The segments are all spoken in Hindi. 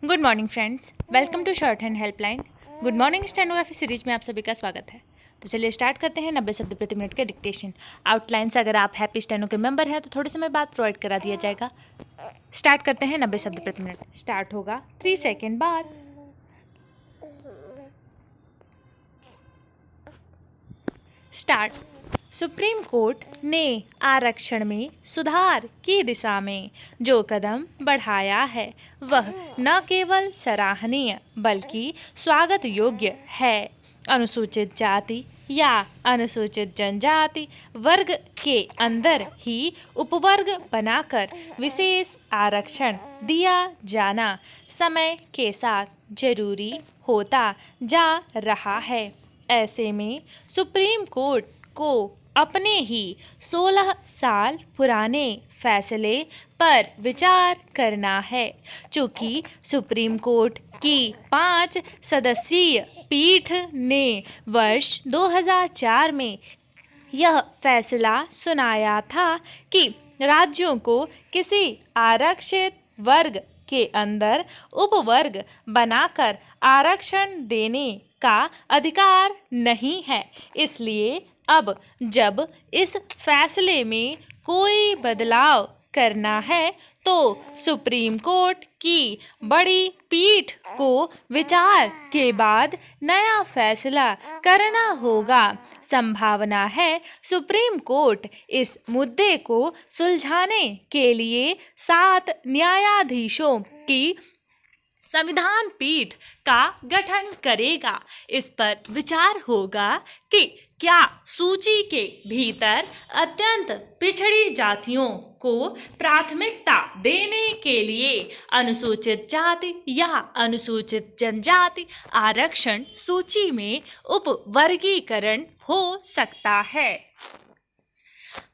Good morning friends, welcome to shorthand helpline. Good morning stenography series में आप सभी का स्वागत है। तो चलिए स्टार्ट करते हैं 90 शब्द प्रति मिनट के डिक्टेशन। आउटलाइन से अगर आप हैप्पी स्टेनो के मेंबर हैं तो थोड़े समय बाद प्रोवाइड करा दिया जाएगा। स्टार्ट करते हैं 90 शब्द प्रति मिनट। स्टार्ट होगा 3 सेकेंड बाद। स्टार्ट। सुप्रीम कोर्ट ने आरक्षण में सुधार की दिशा में जो कदम बढ़ाया है वह न केवल सराहनीय बल्कि स्वागत योग्य है। अनुसूचित जाति या अनुसूचित जनजाति वर्ग के अंदर ही उपवर्ग बनाकर विशेष आरक्षण दिया जाना समय के साथ जरूरी होता जा रहा है। ऐसे में सुप्रीम कोर्ट को अपने ही 16 साल पुराने फैसले पर विचार करना है। चूँकि सुप्रीम कोर्ट की 5 सदस्यीय पीठ ने वर्ष 2004 में यह फैसला सुनाया था कि राज्यों को किसी आरक्षित वर्ग के अंदर उपवर्ग बनाकर आरक्षण देने का अधिकार नहीं है। इसलिए अब जब इस फैसले में कोई बदलाव करना है तो सुप्रीम कोर्ट की बड़ी पीठ को विचार के बाद नया फैसला करना होगा। संभावना है सुप्रीम कोर्ट इस मुद्दे को सुलझाने के लिए 7 न्यायाधीशों की संविधान पीठ का गठन करेगा। इस पर विचार होगा कि क्या सूची के भीतर अत्यंत पिछड़ी जातियों को प्राथमिकता देने के लिए अनुसूचित जाति या अनुसूचित जनजाति आरक्षण सूची में उपवर्गीकरण हो सकता है।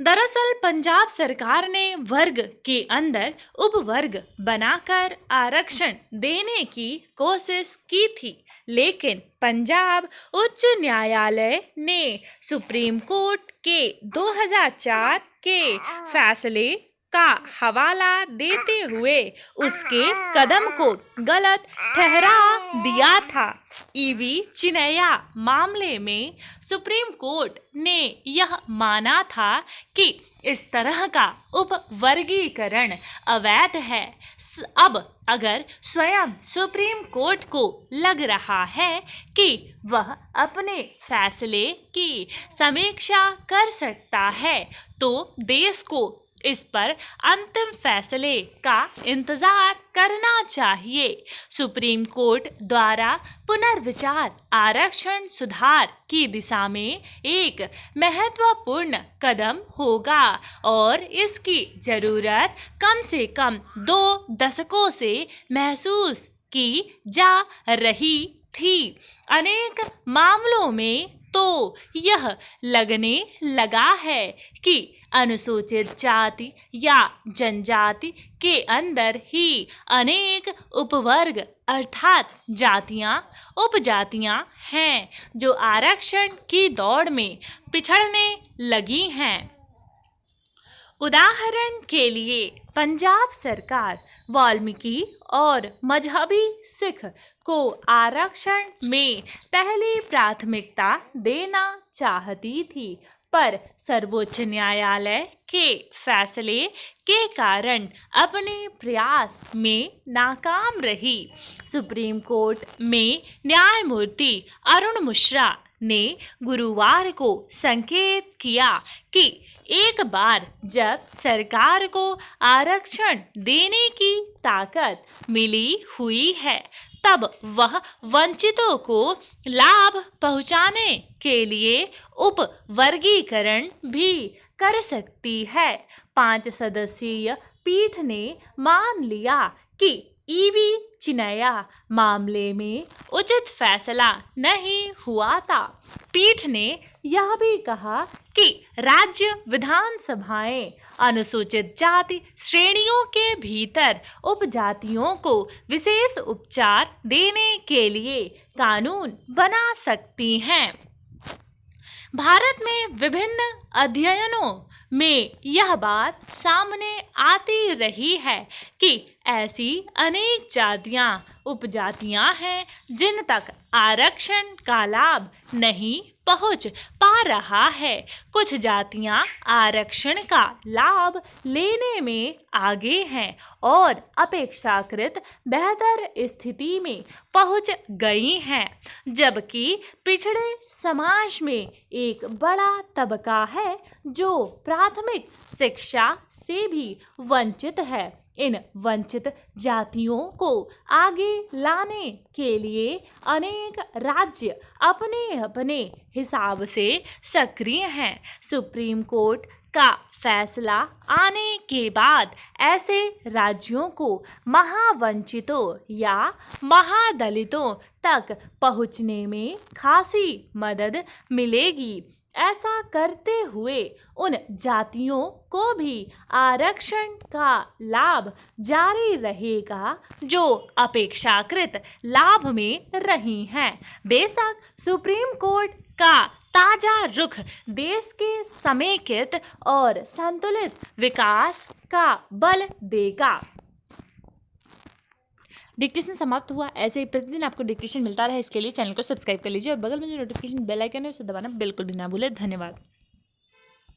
दरअसल पंजाब सरकार ने वर्ग के अंदर उपवर्ग बनाकर आरक्षण देने की कोशिश की थी, लेकिन पंजाब उच्च न्यायालय ने सुप्रीम कोर्ट के 2004 के फैसले का हवाला देते हुए उसके कदम को गलत ठहरा दिया था। ईवी चिनैया मामले में सुप्रीम कोर्ट ने यह माना था कि इस तरह का उपवर्गीकरण अवैध है। अब अगर स्वयं सुप्रीम कोर्ट को लग रहा है कि वह अपने फैसले की समीक्षा कर सकता है तो देश को इस पर अंतिम फैसले का इंतजार करना चाहिए। सुप्रीम कोर्ट द्वारा पुनर्विचार आरक्षण सुधार की दिशा में एक महत्वपूर्ण कदम होगा और इसकी जरूरत कम से कम 2 दशकों से महसूस की जा रही थी। अनेक मामलों में तो यह लगने लगा है कि अनुसूचित जाति या जनजाति के अंदर ही अनेक उपवर्ग अर्थात जातियां उपजातियां हैं जो आरक्षण की दौड़ में पिछड़ने लगी हैं। उदाहरण के लिए पंजाब सरकार वाल्मीकि और मजहबी सिख को आरक्षण में पहली प्राथमिकता देना चाहती थी, पर सर्वोच्च न्यायालय के फैसले के कारण अपने प्रयास में नाकाम रही। सुप्रीम कोर्ट में न्यायमूर्ति अरुण मिश्रा ने गुरुवार को संकेत किया कि एक बार जब सरकार को आरक्षण देने की ताकत मिली हुई है तब वह वंचितों को लाभ पहुंचाने के लिए उपवर्गीकरण भी कर सकती है। 5 सदस्यीय पीठ ने मान लिया कि ईवी चिनैया मामले में उचित फैसला नहीं हुआ था। पीठ ने यह भी कहा कि राज्य विधानसभाएं अनुसूचित जाति श्रेणियों के भीतर उपजातियों को विशेष उपचार देने के लिए कानून बना सकती हैं। भारत में विभिन्न अध्ययनों में यह बात सामने आती रही है कि ऐसी अनेक जातियां उपजातियां हैं जिन तक आरक्षण का लाभ नहीं पहुंच पा रहा है। कुछ जातियां आरक्षण का लाभ लेने में आगे हैं और अपेक्षाकृत बेहतर स्थिति में पहुंच गई हैं, जबकि पिछड़े समाज में एक बड़ा तबका है जो प्राथमिक शिक्षा से भी वंचित है। इन वंचित जातियों को आगे लाने के लिए अनेक राज्य अपने अपने हिसाब से सक्रिय हैं। सुप्रीम कोर्ट का फैसला आने के बाद ऐसे राज्यों को महावंचितों या महादलितों तक पहुंचने में खासी मदद मिलेगी। ऐसा करते हुए उन जातियों को भी आरक्षण का लाभ जारी रहेगा जो अपेक्षाकृत लाभ में रही हैं। बेशक सुप्रीम कोर्ट का ताजा रुख देश के समेकित और संतुलित विकास का बल देगा। डिक्टेशन समाप्त हुआ। ऐसे ही प्रतिदिन आपको डिक्टेशन मिलता रहे, इसके लिए चैनल को सब्सक्राइब कर लीजिए और बगल में जो नोटिफिकेशन बेल आइकन है उसे दबाना बिल्कुल भी ना भूलें। धन्यवाद।